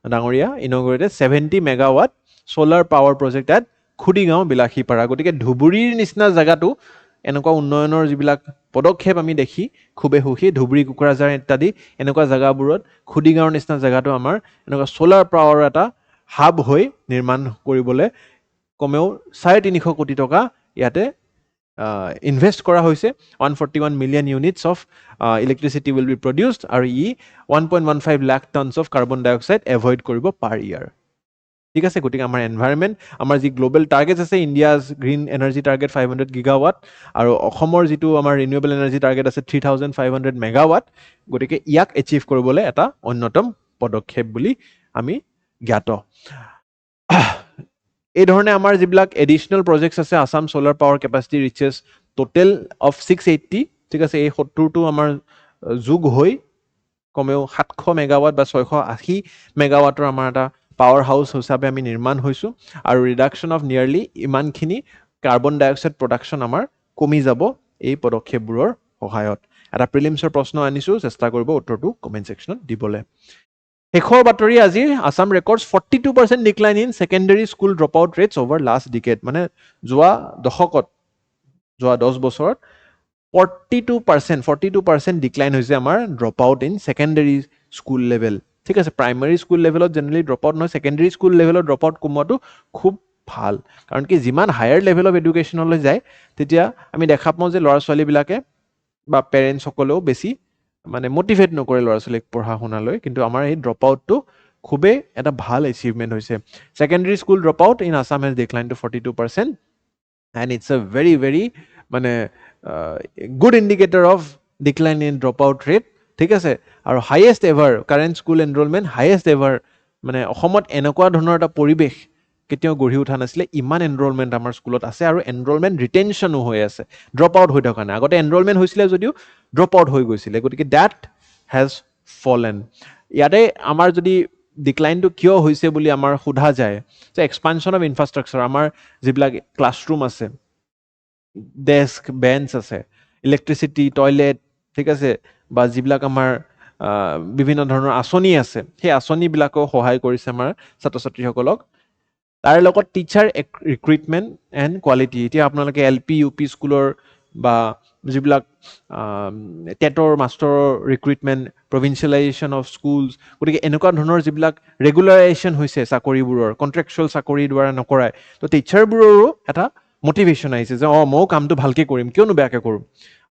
ডাঙৰীয়া inaugurated 70 megawatt solar power project at Khudigaon Bilasipara গতিকে ধুবুৰীৰ নিচিনা জেগাটো এনেকুৱা উন্নয়নৰ যিবিলাক পদক্ষেপ আমি দেখি খুবেই সুখী ধুবুৰী কোকৰাঝাৰ ইত্যাদি এনেকুৱা জেগাবোৰত খুদিগাঁৱৰ নিচিনা জেগাটো আমাৰ এনেকুৱা সোলাৰ পাৱাৰ এটা হাব হৈ নিৰ্মাণ কৰিবলৈ কমেও 350 কোটি টকা ইয়াতে ইনভেষ্ট কৰা হৈছে 141 million units of electricity will be produced আৰু ই 1.15 lakh tons of carbon dioxide avoid কৰিব পাৰ ইয়াৰ ঠিক আছে গতিকে আমাৰ এনভাইৰনমেণ্ট আমাৰ যি গ্ল'বেল টাৰ্গেট আছে ইণ্ডিয়াজ গ্ৰীণ এনাৰ্জি টাৰ্গেট 500 গিগাৱাট আৰু অসমৰ যিটো আমাৰ ৰিনিউৱেবল এনাৰ্জি টাৰ্গেট আছে 3500 মেগাৱাট গতিকে ইয়াক এচিভ কৰিবলৈ এটা অন্যতম পদক্ষেপ বুলি আমি জ্ঞাত এই ধৰণে আমাৰ যিবিলাক এডিশ্যনেল প্ৰজেক্টছ আছে Assam solar power capacity reaches total of 680 ঠিক আছে এই 70টো আমাৰ যোগ হৈ কমেও 700 মেগাৱাট বা 680 মেগাৱাটৰ আমাৰ এটা পাৱাৰ হাউচ হিচাপে আমি নিৰ্মাণ হৈছোঁ আৰু ৰিডাকশ্যন অফ নিয়াৰলি ইমানখিনি কাৰ্বন ডাই অক্সাইড প্ৰডাকশ্যন আমাৰ কমি যাব এই পদক্ষেপবোৰৰ সহায়ত এটা প্ৰিলিমছৰ প্ৰশ্ন আনিছোঁ চেষ্টা কৰিব উত্তৰটো কমেণ্ট ছেকশ্যনত দিবলৈ শেষৰ বাতৰি আজি Assam records 42% decline in secondary school drop out rates over last decade মানে যোৱা দশকত যোৱা 10 বছৰত 42% ডিক্লাইন হৈছে আমাৰ drop out in secondary school level ঠিক আছে প্ৰাইমেৰী স্কুল লেভেলত জেনেৰেলি ড্ৰপ আউট নহয় ছেকেণ্ডেৰী স্কুল লেভেলত ড্ৰপ আউট কমোৱাটো খুব ভাল কাৰণ কি যিমান হায়াৰ লেভেল অফ এডুকেশ্যনলৈ যায় তেতিয়া আমি দেখা পাওঁ যে ল'ৰা ছোৱালীবিলাকে বা পেৰেণ্টছসকলেও বেছি মানে মটিভেট নকৰে ল'ৰা ছোৱালীক পঢ়া শুনালৈ কিন্তু আমাৰ এই ড্ৰপ আউটটো খুবেই এটা ভাল এচিভমেণ্ট হৈছে secondary school drop out in Assam has decline to 42% and it's a very very মানে good indicator of decline in drop out rate ঠিক আছে আৰু highest ever current school enrolment highest ever মানে অসমত এনেকুৱা ধৰণৰ এটা পৰিৱেশ কেতিয়াও গঢ়ি উঠা নাছিলে ইমান এনৰলমেণ্ট আমাৰ স্কুলত আছে আৰু এনৰলমেণ্ট ৰিটেনশ্যনো হৈ আছে ড্ৰপ আউট হৈ থকা নাই আগতে এনৰলমেণ্ট হৈছিলে যদিও ড্ৰপ আউট হৈ গৈছিলে গতিকে ডেট হেজ ফলেন ইয়াতে আমাৰ যদি ডিক্লাইনটো কিয় হৈছে বুলি আমাৰ সোধা যায় যে এক্সপানশ্যন অফ ইনফ্ৰাষ্ট্ৰাকচাৰ আমাৰ যিবিলাক ক্লাছৰুম আছে ডেস্ক বেঞ্চ আছে ইলেক্ট্ৰিচিটি টয়লেট ঠিক আছে বা যিবিলাক আমাৰ বিভিন্ন ধৰণৰ আঁচনি আছে সেই আঁচনিবিলাকেও সহায় কৰিছে আমাৰ ছাত্ৰ ছাত্ৰীসকলক তাৰ লগত টিচাৰ ৰিক্ৰুইটমেণ্ট এণ্ড কোৱালিটি এতিয়া আপোনালোকে LP UP স্কুলৰ বা যিবিলাক টেটৰ মাষ্টৰৰ ৰিক্ৰুইটমেণ্ট প্ৰভিঞ্চিয়েলাইজেশ্যন অফ স্কুলছ গতিকে এনেকুৱা ধৰণৰ যিবিলাক ৰেগুলাৰাইজেশ্যন হৈছে চাকৰিবোৰৰ কণ্ট্ৰেকচুৱেল চাকৰিৰ দ্বাৰা নকৰাই তো টিচাৰবোৰৰো এটা মটিভেশ্যন আহিছে যে ময়ো কামটো ভালকৈ কৰিম কিয়নো বেয়াকৈ কৰোঁ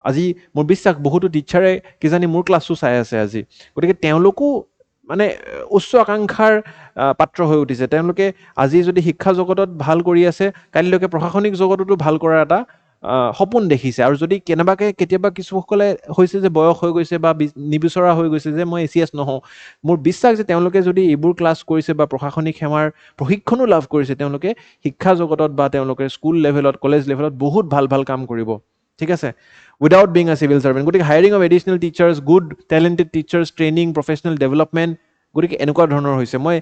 আজি মোৰ বিশ্বাস বহুতো টিচাৰে কিজানি মোৰ ক্লাছো চাই আছে আজি গতিকে তেওঁলোকো মানে উচ্চ আকাংক্ষাৰ পাত্ৰ হৈ উঠিছে তেওঁলোকে আজি যদি শিক্ষা জগতত ভাল কৰি আছে কালিলৈকে প্ৰশাসনিক জগততো ভাল কৰাৰ এটা সপোন দেখিছে আৰু যদি কেতিয়াবা কিছুসকলে হৈছে যে বয়স হৈ গৈছে বা নিবিচৰা হৈ গৈছে যে মই ACS নহওঁ মোৰ বিশ্বাস যে তেওঁলোকে যদি এইবোৰ ক্লাছ কৰিছে বা প্ৰশাসনিক সেৱাৰ প্ৰশিক্ষণো লাভ কৰিছে তেওঁলোকে শিক্ষা জগতত বা তেওঁলোকে স্কুল লেভেলত কলেজ লেভেলত বহুত ভাল ভাল কাম কৰিব ঠিক আছে without being a civil servant গতিকে hiring of additional teachers good talented teachers training professional development গতিকে এনেকুৱা ধৰণৰ হৈছে মই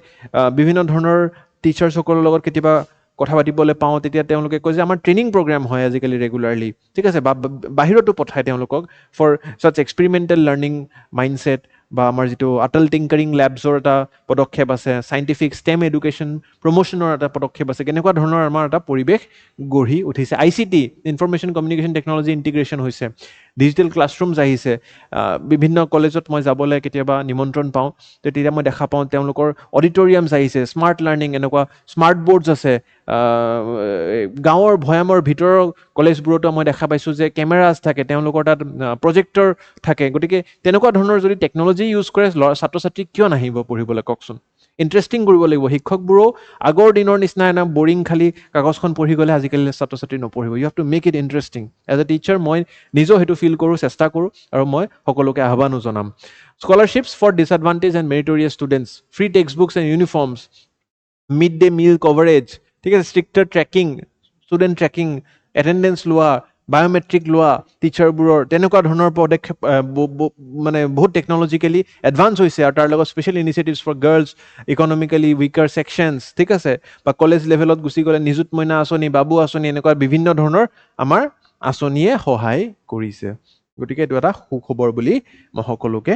বিভিন্ন ধৰণৰ টিচাৰ্ছসকলৰ লগত কেতিয়াবা কথা পাতিবলৈ পাওঁ তেতিয়া তেওঁলোকে কয় যে আমাৰ ট্ৰেইনিং প্ৰগ্ৰাম হয় আজিকালি ৰেগুলাৰলি ঠিক আছে বা বাহিৰতো পঠায় তেওঁলোকক for such experimental learning mindset বা আমাৰ যিটো আটল টিংকাৰিং লেবছৰ এটা পদক্ষেপ আছে চাইণ্টিফিক ষ্টেম এডুকেশ্যন প্ৰমোশ্যনৰ এটা পদক্ষেপ আছে কেনেকুৱা ধৰণৰ আমাৰ এটা পৰিৱেশ গঢ়ি উঠিছে ICT information communication technology integration হৈছে ডিজিটেল ক্লাছৰুমছ আহিছে বিভিন্ন কলেজত মই যাবলৈ কেতিয়াবা নিমন্ত্ৰণ পাওঁ তেতিয়া মই দেখা পাওঁ তেওঁলোকৰ অডিটৰিয়ামছ আহিছে স্মাৰ্ট লাৰ্ণিং এনেকুৱা স্মাৰ্ট বৰ্ডছ আছে গাঁৱৰ ভৈয়ামৰ ভিতৰৰ কলেজবোৰতো মই দেখা পাইছোঁ যে কেমেৰাজ থাকে তেওঁলোকৰ তাত প্ৰজেক্টৰ থাকে গতিকে তেনেকুৱা ধৰণৰ যদি টেকনলজি ইউজ কৰে ছাত্ৰ ছাত্ৰী কিয় নাহিব পঢ়িবলৈ কওকচোন ইণ্টাৰেষ্টিং কৰিব লাগিব শিক্ষকবোৰো আগৰ দিনৰ নিচিনা এনে বৰিং খালি কাগজখন পঢ়ি গ'লে আজিকালি ছাত্ৰ ছাত্ৰী নপঢ়িব you have to make it interesting as a teacher মই নিজেও সেইটো ফিল কৰোঁ চেষ্টা কৰোঁ আৰু মই সকলোকে আহ্বানো জনাম scholarships for disadvantage and meritorious students free text books and uniforms mid day meal coverage ঠিক আছে stricter tracking student tracking attendance লোৱা বায়'মেট্ৰিক লোৱা টিচাৰবোৰৰ তেনেকুৱা ধৰণৰ পদক্ষেপ মানে বহুত টেকনলজিকেলি এডভান্স হৈছে আৰু তাৰ লগত special initiatives for girls economically weaker sections ঠিক আছে বা কলেজ লেভেলত গুচি গ'লে নিযুত মইনা আঁচনি বাবু আঁচনি এনেকুৱা বিভিন্ন ধৰণৰ আমাৰ আঁচনিয়ে সহায় কৰিছে গতিকে এইটো এটা সুখবৰ বুলি মই সকলোকে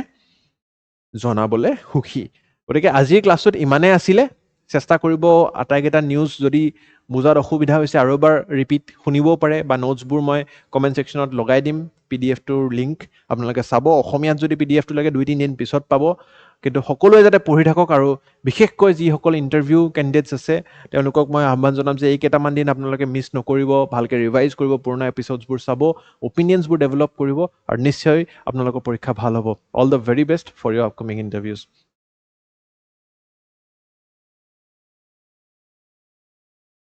জনাবলৈ সুখী গতিকে আজিৰ ক্লাছটোত ইমানেই আছিলে চেষ্টা কৰিব আটাইকেইটা নিউজ যদি বুজাত অসুবিধা হৈছে আৰু এবাৰ ৰিপিট শুনিবও পাৰে বা নোটছবোৰ মই কমেণ্ট ছেকশ্যনত লগাই দিম PDF-টোৰ লিংক আপোনালোকে চাব অসমীয়াত যদি PDF-টো লাগে 2-3 দিন পিছত পাব কিন্তু সকলোৱে যাতে পঢ়ি থাকক আৰু বিশেষকৈ যিসকল ইণ্টাৰভিউ কেণ্ডিডেটছ আছে তেওঁলোকক মই আহ্বান জনাম যে এই কেইটামান দিন আপোনালোকে মিছ নকৰিব ভালকৈ ৰিভাইজ কৰিব পুৰণা এপিছ'ডছবোৰ চাব অপিনিয়নছবোৰ ডেভেলপ কৰিব আৰু নিশ্চয় আপোনালোকৰ পৰীক্ষা ভাল হ'ব all the very best for your upcoming interviews